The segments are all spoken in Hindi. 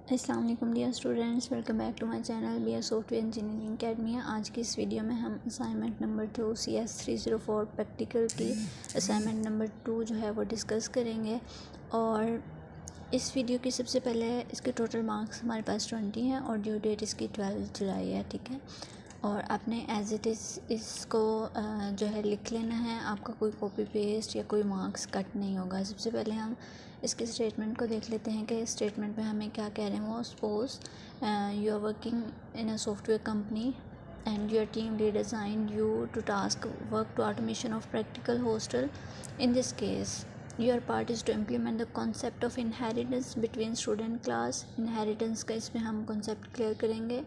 अस्सलाम वालेकुम dear students, welcome back to my channel B S software engineering academy. आज की इस वीडियो में हम असाइनमेंट नंबर 2 CS 304 प्रैक्टिकल की असाइनमेंट नंबर 2 जो है वो डिस्कस करेंगे। और इस वीडियो की सबसे पहले इसके टोटल मार्क्स हमारे पास 20 हैं और ड्यू डेट इसकी 12 जुलाई है, ठीक है। और आपने एज इट इज़ इसको जो है लिख लेना है, आपका कोई कॉपी पेस्ट या कोई मार्क्स कट नहीं होगा। सबसे पहले हम इसके स्टेटमेंट को देख लेते हैं कि स्टेटमेंट में हमें क्या कह रहे हैं। वो suppose you are working in a software company and your team lead assigned you to task work to automation of practical hostel. In this case, your part is to implement the concept of inheritance between student class. Inheritance का इसमें हम concept clear करेंगे,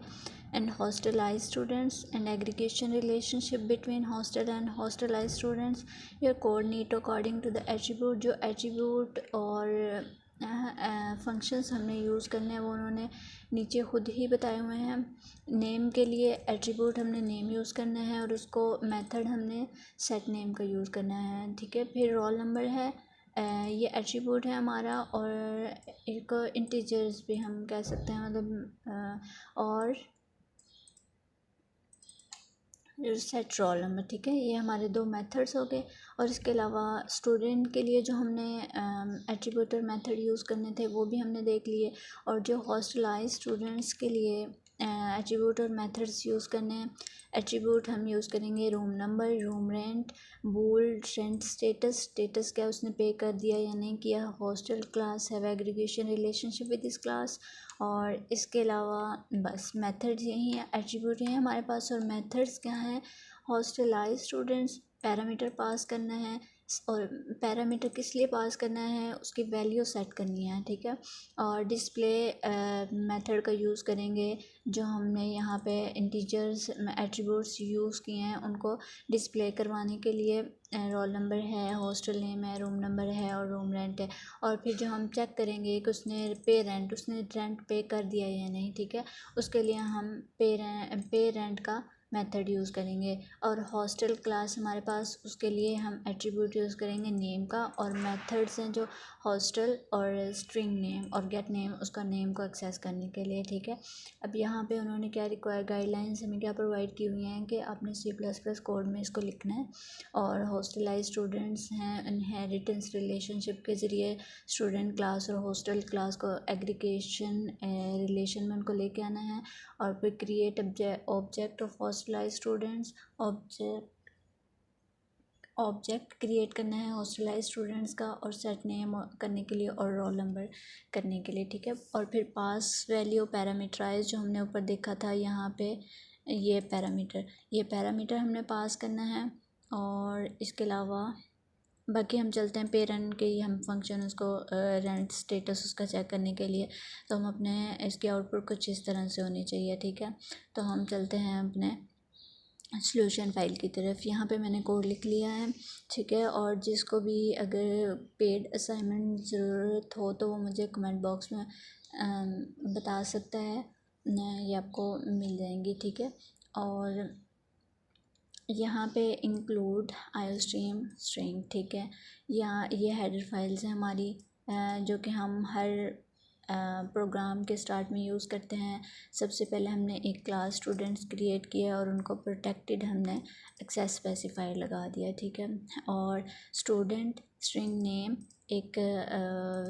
and hostelized students and aggregation relationship between hostel and hostelized students. Your code need according to the attribute, जो attribute और फंक्शंस हमने यूज़ करने हैं वो उन्होंने नीचे खुद ही बताए हुए हैं। नेम के लिए एट्रीब्यूट हमने नेम यूज़ करना है और उसको मेथड हमने सेट नेम का यूज़ करना है, ठीक है। फिर रोल नंबर है, ये एट्रीब्यूट है हमारा, और एक इंटीजर्स भी हम कह सकते हैं, मतलब और सेट रोल नंबर, ठीक है। ये हमारे दो मेथड्स हो गए। और इसके अलावा स्टूडेंट के लिए जो हमने एट्रीब्यूट और मेथड यूज़ करने थे वो भी हमने देख लिए। और जो हॉस्टलाइज स्टूडेंट्स के लिए एट्रीब्यूट और मेथड्स यूज़ करने हैं, एट्रीब्यूट हम यूज़ करेंगे रूम नंबर, रूम रेंट, बूल्ड रेंट स्टेटस, स्टेटस क्या उसने पे कर दिया या नहीं किया, hostel class have aggregation relationship with this class. और इसके अलावा बस मेथड्स यही हैं, एट्रीब्यूट यही हमारे पास। और मेथड्स क्या हैं, हॉस्टलाइज स्टूडेंट्स, पैरामीटर पास करना है। और पैरामीटर किस लिए पास करना है, उसकी वैल्यू सेट करनी है, ठीक है। और डिस्प्ले मेथड का यूज़ करेंगे, जो हमने यहाँ पे इंटीजर्स एट्रीब्यूट्स यूज़ किए हैं उनको डिस्प्ले करवाने के लिए। रोल नंबर है, हॉस्टल नेम है, रूम नंबर है और रूम रेंट है। और फिर जो हम चेक करेंगे कि उसने रेंट पे कर दिया या नहीं, ठीक है, उसके लिए हम पे रेंट का मेथड यूज़ करेंगे। और हॉस्टल क्लास हमारे पास, उसके लिए हम एट्रीब्यूट यूज़ करेंगे नेम का। और मेथड्स हैं जो हॉस्टल और स्ट्रिंग नेम और गेट नेम, उसका नेम को एक्सेस करने के लिए, ठीक है। अब यहाँ पे उन्होंने क्या रिक्वायर गाइडलाइंस हमें क्या प्रोवाइड की हुई हैं कि आपने C++ कोड में इसको लिखना है। और हॉस्टलाइज स्टूडेंट्स हैं, इनहेरिटेंस रिलेशनशिप के ज़रिए स्टूडेंट क्लास और हॉस्टल क्लास को एग्रीगेशन रिलेशन में उनको लेके आना है। और फिर create object of hostelized students, object create करना है हॉस्टलाइज स्टूडेंट्स का, और सेट नेम करने के लिए और रोल नंबर करने के लिए, ठीक है। और फिर पास वैल्यू पैरामीटराइज जो हमने ऊपर देखा था यहाँ पे, ये पैरामीटर हमने पास करना है। और इसके अलावा बाकी हम चलते हैं पेरेंट के ही हम फंक्शन, उसको रेंट स्टेटस उसका चेक करने के लिए। तो हम अपने इसकी आउटपुट कुछ इस तरह से होनी चाहिए, ठीक है। तो हम चलते हैं अपने सॉल्यूशन फाइल की तरफ। यहाँ पे मैंने कोड लिख लिया है, ठीक है। और जिसको भी अगर पेड असाइनमेंट ज़रूरत हो तो वो मुझे कमेंट बॉक्स में बता सकता है, ये आपको मिल जाएंगी, ठीक है। और यहाँ पे इंक्लूड आयोस्ट्रीम स्ट्रिंग, ठीक है। यहाँ ये हेडर फाइल्स हैं हमारी, जो कि हम हर प्रोग्राम के स्टार्ट में यूज़ करते हैं। सबसे पहले हमने एक क्लास स्टूडेंट्स क्रिएट किया और उनको प्रोटेक्टेड हमने एक्सेस स्पेसिफायर लगा दिया, ठीक है। और स्टूडेंट स्ट्रिंग नेम एक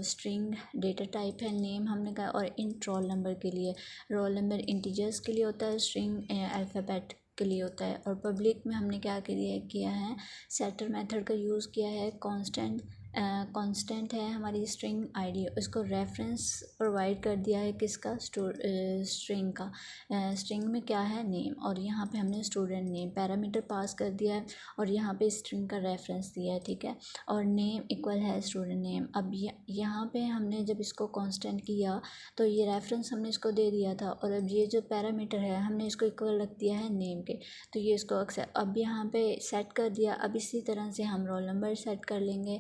स्ट्रिंग डेटा टाइप है, नेम हमने कहा। और इंट रोल नंबर के लिए, रोल नंबर इंटीजर्स के लिए होता है, स्ट्रिंग अल्फ़ाबेट के लिए होता है। और पब्लिक में हमने क्या किया है, सेटर मेथड का यूज़ किया है। कांस्टेंट है हमारी स्ट्रिंग आईडी, उसको रेफरेंस प्रोवाइड कर दिया है किसका, स्ट्रिंग का। स्ट्रिंग में क्या है, नेम, और यहाँ पे हमने स्टूडेंट नेम पैरामीटर पास कर दिया है और यहाँ पे स्ट्रिंग का रेफरेंस दिया है, ठीक है। और नेम इक्वल है स्टूडेंट नेम। अब यहाँ पे हमने जब इसको कांस्टेंट किया तो ये रेफरेंस हमने इसको दे दिया था, और अब ये जो पैरामीटर है हमने इसको इक्वल रख दिया है नेम के, तो ये इसको अब यहाँ पे सेट कर दिया। अब इसी तरह से हम रोल नंबर सेट कर लेंगे।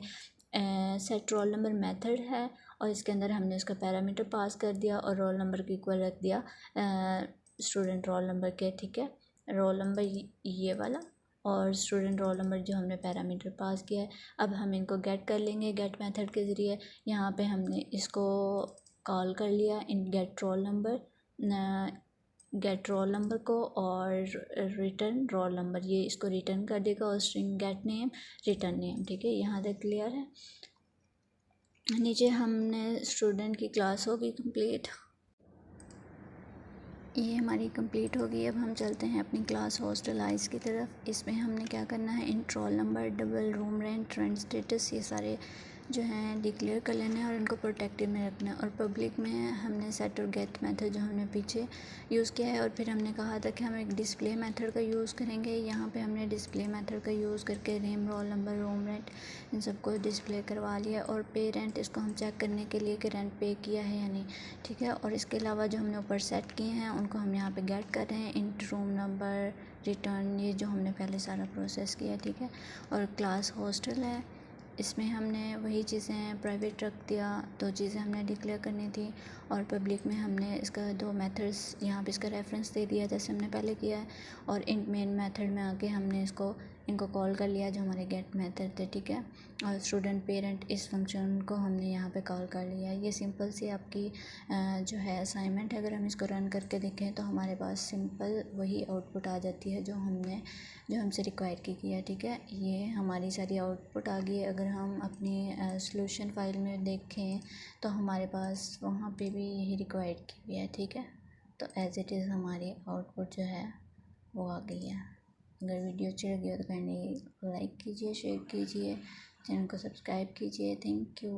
सेट रोल नंबर मेथड है और इसके अंदर हमने उसका पैरामीटर पास कर दिया और रोल नंबर के इक्वल रख दिया स्टूडेंट रोल नंबर के, ठीक है। रोल नंबर ये वाला और स्टूडेंट रोल नंबर जो हमने पैरामीटर पास किया है। अब हम इनको गेट कर लेंगे गेट मेथड के ज़रिए। यहाँ पे हमने इसको कॉल कर लिया इन गेट रोल नंबर को और रिटर्न रोल नंबर, ये इसको रिटर्न कर देगा और string gate name return name. ठीक है, यहाँ तक क्लियर है। नीचे हमने स्टूडेंट की क्लास होगी कंप्लीट, ये हमारी कंप्लीट होगी। अब हम चलते हैं अपनी क्लास हॉस्टलाइज की तरफ। इसमें हमने क्या करना है, int roll number, double room rent, rent status, ये सारे जो हैं डिक्लेयर कर लेना है और इनको प्रोटेक्टिव में रखना है। और पब्लिक में हमने सेट और गेट मेथड जो हमने पीछे यूज़ किया है, और फिर हमने कहा था कि हम एक डिस्प्ले मेथड का यूज़ करेंगे। यहाँ पे हमने डिस्प्ले मेथड का यूज़ करके name, roll number, room rent इन सबको डिस्प्ले करवा लिया। और पे रेंट, इसको हम चेक करने के लिए कि रेंट पे किया है या नहीं। ठीक है, और इसके अलावा जो हमने ऊपर सेट किए हैं उनको हम यहाँ पे गेट कर रहे हैं, इंट रूम नंबर, रिटर्न, ये जो हमने पहले सारा प्रोसेस किया। ठीक है, और क्लास हॉस्टल है, इसमें हमने वही चीज़ें प्राइवेट रख दिया, दो चीज़ें हमने डिक्लेयर करनी थी। और पब्लिक में हमने इसका दो मेथड्स यहाँ पे इसका रेफरेंस दे दिया जैसे हमने पहले किया है। और इन मेन मेथड में आके हमने इनको कॉल कर लिया जो हमारे गेट मेथड थे। ठीक है, और स्टूडेंट पेरेंट इस फंक्शन को हमने यहाँ पे कॉल कर लिया। ये सिंपल सी आपकी जो है असाइनमेंट है। अगर हम इसको रन करके देखें तो हमारे पास सिंपल वही आउटपुट आ जाती है जो हमसे रिक्वायर की है। ठीक है, ये हमारी सारी आउटपुट आ गई है। अगर हम अपनी सॉल्यूशन फाइल में देखें तो हमारे पास वहाँ पे भी यही रिक्वायर की हुई है। ठीक है, तो एज इट इज़ हमारी आउटपुट जो है वो आ गई है। अगर वीडियो अच्छी लगी हो तो काइंडली लाइक कीजिए, शेयर कीजिए, चैनल को सब्सक्राइब कीजिए। Thank you.